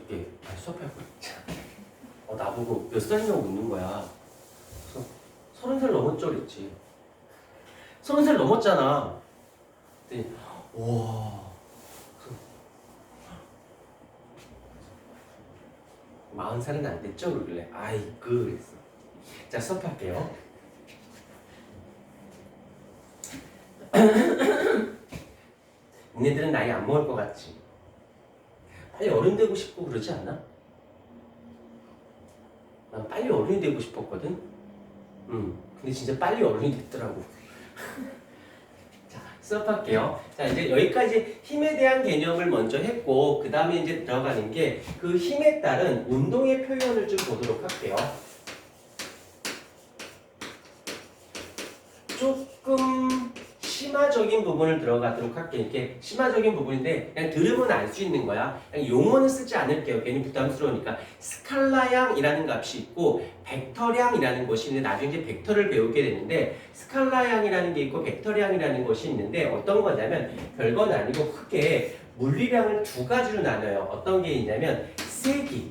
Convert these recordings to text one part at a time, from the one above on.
어저께 수업할 거 있잖아. 나보고 몇 살이냐고 묻는 거야. 그래서 30살 넘었죠 그랬지. 30살 넘었잖아. 그랬더니 와 40살은 안 됐죠? 그러길래 아이고 그랬어. 자 수업할게요. 니네들은 나이 안 먹을 것 같지? 빨리 어른 되고 싶고 그러지 않아? 난 빨리 어른이 되고 싶었거든? 근데 진짜 빨리 어른이 됐더라고. 자, 수업할게요. 자, 이제 여기까지 힘에 대한 개념을 먼저 했고, 그 다음에 이제 들어가는 게 그 힘에 따른 운동의 표현을 좀 보도록 할게요. 조금 심화적인 부분을 들어가도록 할게요. 이렇게 심화적인 부분인데 그냥 들으면 알 수 있는 거야. 그냥 용어는 쓰지 않을게요. 괜히 부담스러우니까. 스칼라양이라는 값이 있고 벡터량이라는 것이 있는데 나중에 이제 벡터를 배우게 되는데 스칼라양이라는 게 있고 벡터량이라는 것이 있는데 어떤 거냐면 별건 아니고 크게 물리량을 두 가지로 나눠요. 어떤 게 있냐면 세기만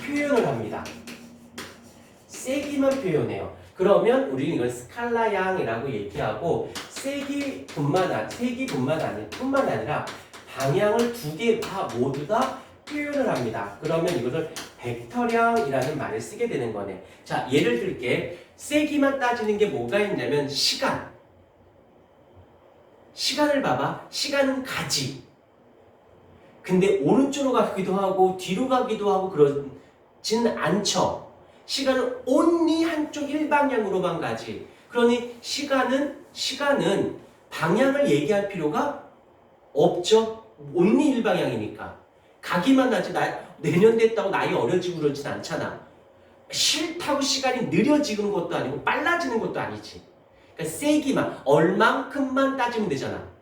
표현을 합니다. 세기만 표현해요. 그러면 우리는 이걸 스칼라양이라고 얘기하고 세기뿐만 아니라 방향을 두 개 다 모두 다 표현을 합니다. 그러면 이것을 벡터량이라는 말을 쓰게 되는 거네. 자, 예를 들게 세기만 따지는 게 뭐가 있냐면 시간을 봐봐. 시간은 가지. 근데 오른쪽으로 가기도 하고 뒤로 가기도 하고 그러진 않죠. 시간은 온리 한쪽 일방향으로만 가지. 그러니 시간은 방향을 얘기할 필요가 없죠. 온리 일방향이니까. 가기만 하지. 내년 됐다고 나이 어려지고 그러진 않잖아. 싫다고 시간이 느려지는 것도 아니고 빨라지는 것도 아니지. 그러니까 세기만, 얼만큼만 따지면 되잖아.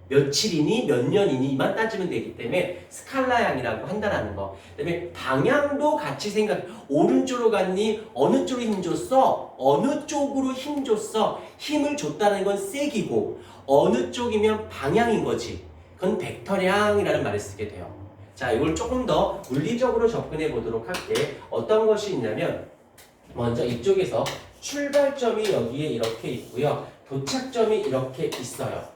며칠이니 몇 년이니 이만 따지면 되기 때문에 스칼라양이라고 한다는 거. 그다음에 방향도 같이 오른쪽으로 갔니? 어느 쪽으로 힘 줬어? 어느 쪽으로 힘 줬어? 힘을 줬다는 건 세기고 어느 쪽이면 방향인 거지. 그건 벡터량이라는 말을 쓰게 돼요. 자, 이걸 조금 더 물리적으로 접근해 보도록 할게. 어떤 것이 있냐면 먼저 이쪽에서 출발점이 여기에 이렇게 있고요. 도착점이 이렇게 있어요.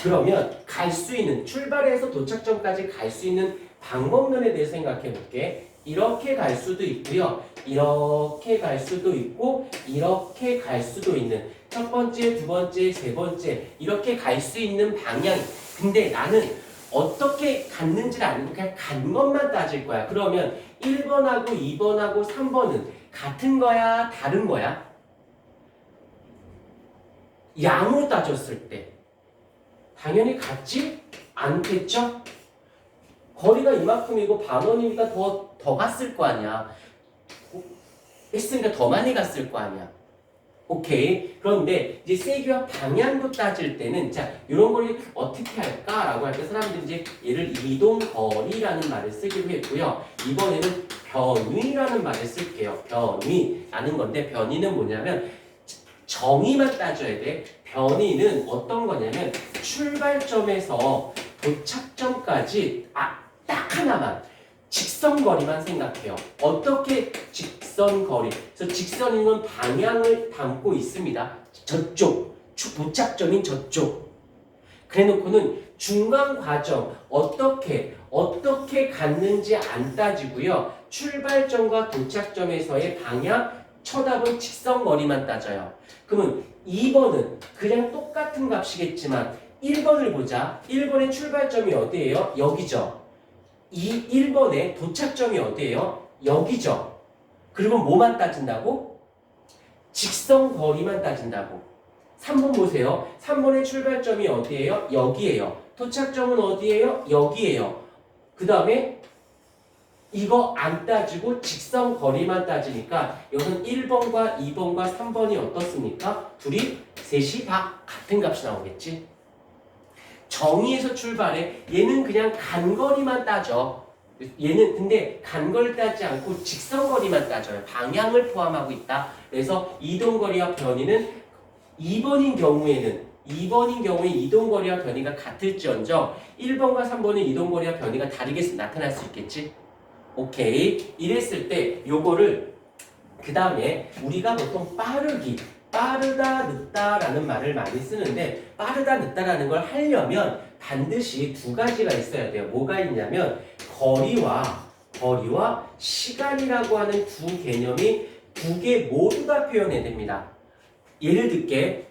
그러면 갈 수 있는, 출발해서 도착점까지 갈 수 있는 방법론에 대해서 생각해 볼게. 이렇게 갈 수도 있고요. 이렇게 갈 수도 있고 이렇게 갈 수도 있는 첫 번째, 두 번째, 세 번째 이렇게 갈 수 있는 방향. 근데 나는 어떻게 갔는지를 아니고 그냥 간 것만 따질 거야. 그러면 1번하고 2번하고 3번은 같은 거야? 다른 거야? 양으로 따졌을 때 당연히 같지 않겠죠? 거리가 이만큼이고 반원이니까 더 갔을 거 아니야. 했으니까 더 많이 갔을 거 아니야. 오케이. 그런데 이제 세기와 방향도 따질 때는 자, 이런 거를 어떻게 할까라고 할 때 사람들이 이제 얘를 이동거리라는 말을 쓰기로 했고요. 이번에는 변위라는 말을 쓸게요. 변위라는 건데 변위는 뭐냐면 정의만 따져야 돼. 변위는 어떤 거냐면 출발점에서 도착점까지 딱 하나만 직선거리만 생각해요. 어떻게 직선거리? 그래서 직선이면 방향을 담고 있습니다. 저쪽, 도착점인 저쪽. 그래놓고는 중간 과정 어떻게 갔는지 안 따지고요. 출발점과 도착점에서의 방향 쳐다본 직선거리만 따져요. 그러면 2번은 그냥 똑같은 값이겠지만 1번을 보자. 1번의 출발점이 어디예요? 여기죠. 1번의 도착점이 어디예요? 여기죠. 그리고 뭐만 따진다고? 직선거리만 따진다고. 3번 보세요. 3번의 출발점이 어디예요? 여기예요. 도착점은 어디예요? 여기예요. 그 다음에 이거 안 따지고 직선거리만 따지니까 여기는 1번과 2번과 3번이 어떻습니까? 셋이 다 같은 값이 나오겠지? 정의에서 출발해. 얘는 그냥 간거리만 따져. 얘는 근데 간거리 따지 않고 직선거리만 따져요. 방향을 포함하고 있다. 그래서 이동거리와 변이는 2번인 경우에는 2번인 경우에 이동거리와 변이가 같을지언정 1번과 3번은 이동거리와 변이가 다르게 나타날 수 있겠지? 오케이. 이랬을 때 요거를 그 다음에 우리가 보통 빠르다, 늦다라는 말을 많이 쓰는데 빠르다, 늦다라는 걸 하려면 반드시 두 가지가 있어야 돼요. 뭐가 있냐면 거리와 시간이라고 하는 두 개념이 두 개 모두 다 표현해야 됩니다. 예를 들게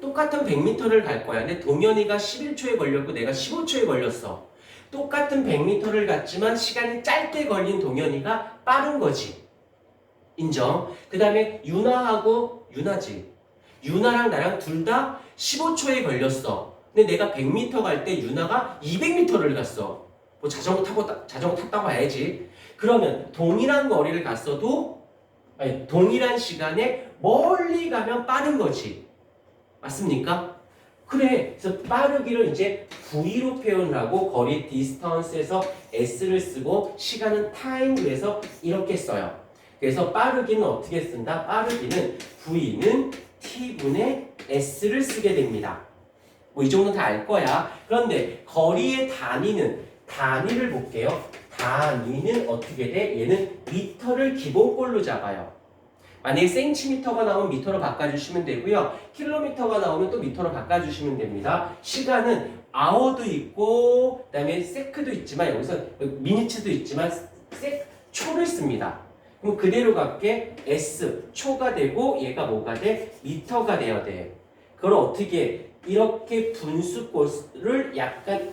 똑같은 100m를 갈 거야. 근데 동현이가 11초에 걸렸고 내가 15초에 걸렸어. 똑같은 100m를 갔지만 시간이 짧게 걸린 동현이가 빠른 거지. 인정. 그 다음에 유나랑 나랑 둘 다 15초에 걸렸어. 근데 내가 100m 갈 때 유나가 200m를 갔어. 뭐 자전거 탔다고 봐야지. 그러면 동일한 거리를 갔어도 동일한 시간에 멀리 가면 빠른 거지. 맞습니까? 그래. 그래서 빠르기를 이제 V로 표현을 하고 거리 distance에서 S를 쓰고 시간은 time로 해서 이렇게 써요. 그래서 빠르기는 어떻게 쓴다? 빠르기는 V는 T분의 S를 쓰게 됩니다. 뭐 이 정도는 다 알 거야. 그런데 거리의 단위를 볼게요. 단위는 어떻게 돼? 얘는 미터를 기본꼴로 잡아요. 만약에 센티미터가 나오면 미터로 바꿔주시면 되고요. 킬로미터가 나오면 또 미터로 바꿔주시면 됩니다. 시간은 아워도 있고 그다음에 세크도 있지만 여기서 미니츠도 있지만 초를 씁니다. 그럼 그대로 갈게 S 초가 되고 얘가 뭐가 돼? 미터가 되어야 돼. 그걸 어떻게 이렇게 분수꼴을 약간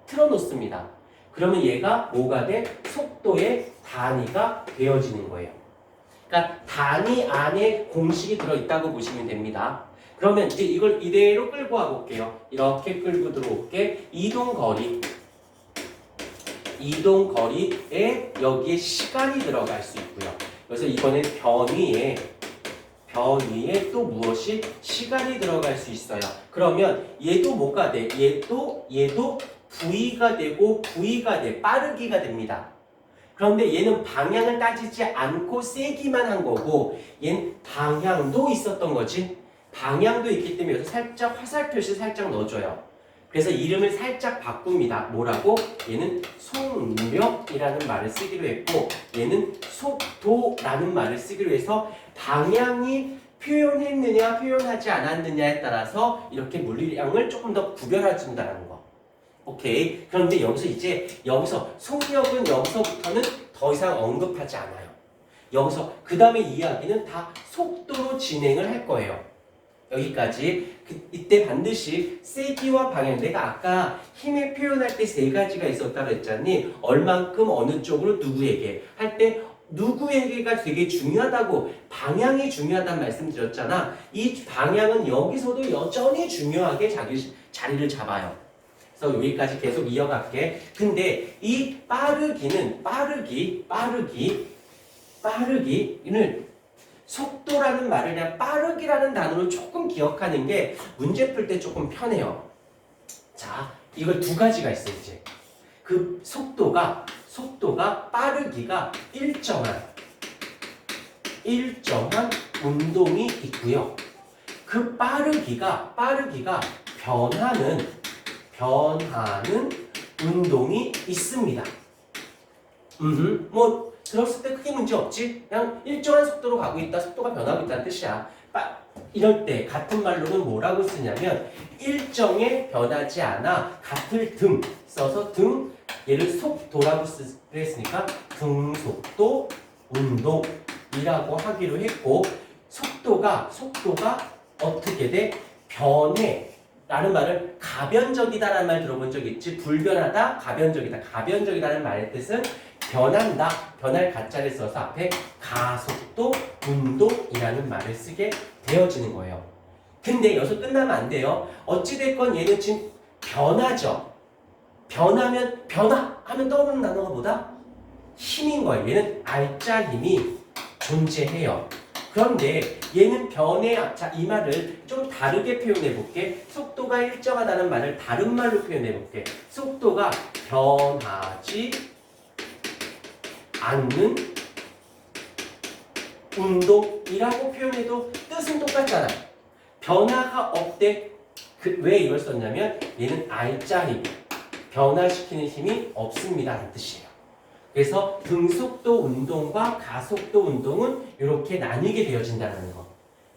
틀어놓습니다. 그러면 얘가 뭐가 돼? 속도의 단위가 되어지는 거예요. 그러니까 단위 안에 공식이 들어있다고 보시면 됩니다. 그러면 이제 이걸 이대로 끌고 와볼게요. 이렇게 끌고 들어올게. 이동거리에 여기에 시간이 들어갈 수 있고요. 그래서 이번엔 변위에 또 무엇이 시간이 들어갈 수 있어요. 그러면 얘도 뭐가 돼? 얘도 V가 되고 V가 돼. 빠르기가 됩니다. 그런데 얘는 방향을 따지지 않고 세기만 한 거고 얘는 방향도 있었던 거지. 방향도 있기 때문에 여기서 살짝 화살표시 살짝 넣어줘요. 그래서 이름을 살짝 바꿉니다. 뭐라고? 얘는 속력이라는 말을 쓰기로 했고 얘는 속도라는 말을 쓰기로 해서 방향이 표현했느냐 표현하지 않았느냐에 따라서 이렇게 물리량을 조금 더 구별해준다는 거. 오케이. 그런데 여기서 속력은 여기서부터는 더 이상 언급하지 않아요. 여기서 그 다음에 이야기는 다 속도로 진행을 할 거예요. 여기까지. 이때 반드시 세기와 방향. 내가 아까 힘에 표현할 때 세 가지가 있었다고 했잖니. 얼만큼 어느 쪽으로 누구에게 할 때 누구에게가 되게 중요하다고 방향이 중요하다는 말씀드렸잖아. 이 방향은 여기서도 여전히 중요하게 자리를 잡아요. 그래서 여기까지 계속 이어갈게. 근데 이 빠르기는 속도라는 말을 그냥 빠르기라는 단어로 조금 기억하는 게 문제 풀 때 조금 편해요. 자, 이걸 두 가지가 있어 이제. 그 속도가 빠르기가 일정한 운동이 있고요. 그 빠르기가 변하는 운동이 있습니다. 뭐 들었을 때 크게 문제 없지? 그냥 일정한 속도로 가고 있다, 속도가 변하고 있다는 뜻이야. 이럴 때 같은 말로는 뭐라고 쓰냐면 일정에 변하지 않아 같을 등 써서 얘를 속도라고 했으니까 등속도 운동이라고 하기로 했고 속도가 어떻게 돼? 변해 라는 말을 가변적이다라는 말 들어본 적 있지? 불변하다, 가변적이다. 가변적이다는 말의 뜻은 변한다, 변할 가짜를 써서 앞에 가속도, 운동이라는 말을 쓰게 되어지는 거예요. 근데 여기서 끝나면 안 돼요. 어찌됐건 얘는 지금 변하죠. 변하면 변화하면 떠오르는 단어가 뭐다? 힘인 거예요. 얘는 알짜 힘이 존재해요. 그런데 얘는 이 말을 좀 다르게 표현해 볼게. 속도가 일정하다는 말을 다른 말로 표현해 볼게. 속도가 변하지 않는 운동이라고 표현해도 뜻은 똑같잖아. 변화가 없대. 왜 이걸 썼냐면 얘는 R자 힘, 변화시키는 힘이 없습니다 라는 뜻이에요. 그래서 등속도 운동과 가속도 운동은 이렇게 나뉘게 되어진다는 거.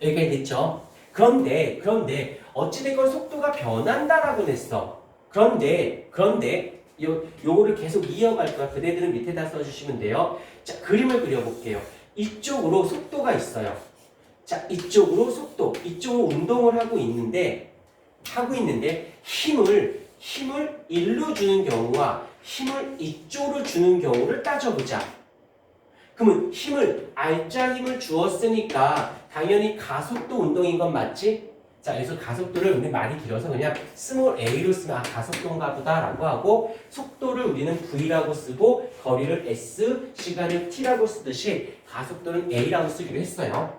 여기까지 됐죠? 그런데 어찌됐건 속도가 변한다라고 했어. 그런데 요거를 계속 이어갈 거야. 그대들은 밑에다 써주시면 돼요. 자, 그림을 그려볼게요. 이쪽으로 속도가 있어요. 자, 이쪽으로 속도, 이쪽으로 운동을 하고 있는데 힘을 일로 주는 경우와 힘을 이쪽으로 주는 경우를 따져보자. 그러면 R자 힘을 주었으니까 당연히 가속도 운동인 건 맞지? 자, 여기서 가속도를 우리 말이 길어서 그냥 스몰 a로 쓰면 가속도인가 보다 라고 하고, 속도를 우리는 v라고 쓰고 거리를 s, 시간을 t라고 쓰듯이 가속도는 a라고 쓰기로 했어요.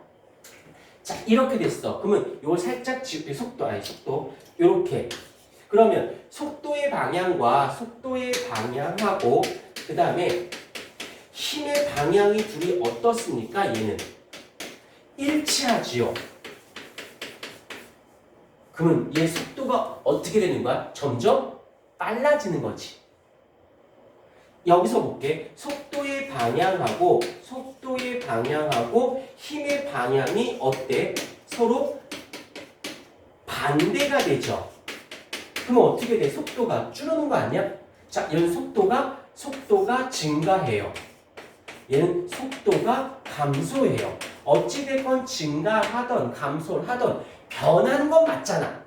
자, 이렇게 됐어. 그러면 요걸 살짝 지울게. 속도 요렇게. 그러면 속도의 방향하고 그 다음에 힘의 방향이 둘이 어떻습니까? 얘는 일치하지요. 그러면 얘 속도가 어떻게 되는 거야? 점점 빨라지는 거지. 여기서 볼게. 속도의 방향하고 힘의 방향이 어때? 서로 반대가 되죠. 그러면 어떻게 돼? 속도가 줄어드는 거 아니야? 자, 얘는 속도가 증가해요. 얘는 속도가 감소해요. 어찌됐건 증가하던 감소를 하던 변하는 건 맞잖아.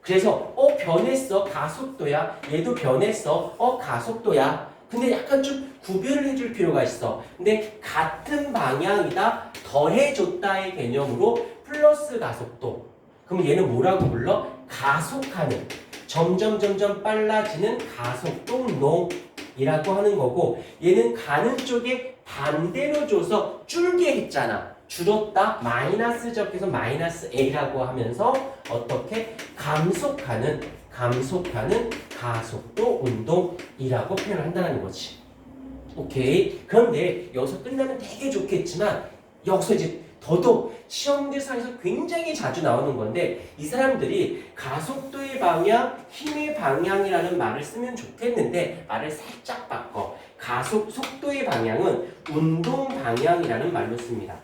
그래서 변했어. 가속도야. 얘도 변했어. 가속도야. 근데 약간 좀 구별을 해줄 필요가 있어. 근데 같은 방향이다. 더해줬다의 개념으로 플러스 가속도. 그럼 얘는 뭐라고 불러? 가속하는. 점점 빨라지는 가속도 운동이라고 하는 거고, 얘는 가는 쪽에 반대로 줘서 줄게 했잖아. 줄었다. 마이너스 적해서 마이너스 a라고 하면서 어떻게? 감속하는 가속도 운동이라고 표현을 한다는 거지. 오케이. 그런데 여기서 끝나면 되게 좋겠지만 여기서 이제 더더욱 시험대상에서 굉장히 자주 나오는 건데, 이 사람들이 가속도의 방향, 힘의 방향이라는 말을 쓰면 좋겠는데 말을 살짝 바꿔. 속도의 방향은 운동 방향이라는 말로 씁니다.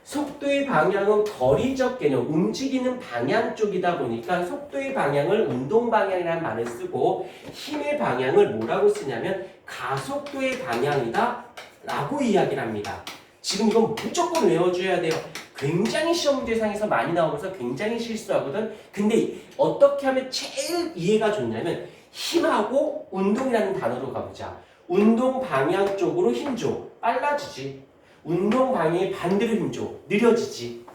속도의 방향은 거리적 개념, 움직이는 방향 쪽이다 보니까 속도의 방향을 운동 방향이라는 말을 쓰고, 힘의 방향을 뭐라고 쓰냐면 가속도의 방향이다 라고 이야기를 합니다. 지금 이건 무조건 외워줘야 돼요. 굉장히 시험 대상에서 많이 나오면서 굉장히 실수하거든. 근데 어떻게 하면 제일 이해가 좋냐면 힘하고 운동이라는 단어로 가보자. 운동 방향 쪽으로 힘 줘. 빨라지지. 운동 방향의 반대로 힘 줘. 느려지지.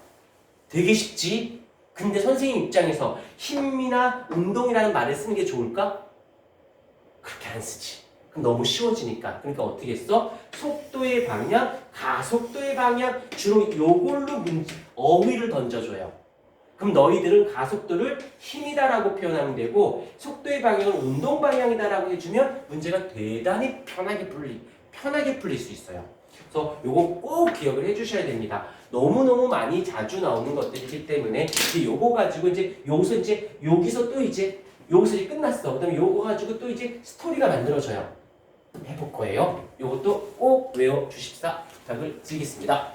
되게 쉽지? 근데 선생님 입장에서 힘이나 운동이라는 말을 쓰는 게 좋을까? 그렇게 안 쓰지. 그럼 너무 쉬워지니까. 그러니까 어떻게 써? 속도의 방향, 가속도의 방향, 주로 요걸로 어휘를 던져줘요. 그럼 너희들은 가속도를 힘이다라고 표현하면 되고, 속도의 방향을 운동 방향이다라고 해주면 문제가 대단히 편하게 풀릴 수 있어요. 그래서 요거 꼭 기억을 해주셔야 됩니다. 너무너무 많이 자주 나오는 것들이기 때문에 이제 요거 가지고 여기서 끝났어. 그 다음에 요거 가지고 또 이제 스토리가 만들어져요. 해볼 거예요. 요것도 꼭 외워주십사 부탁을 드리겠습니다.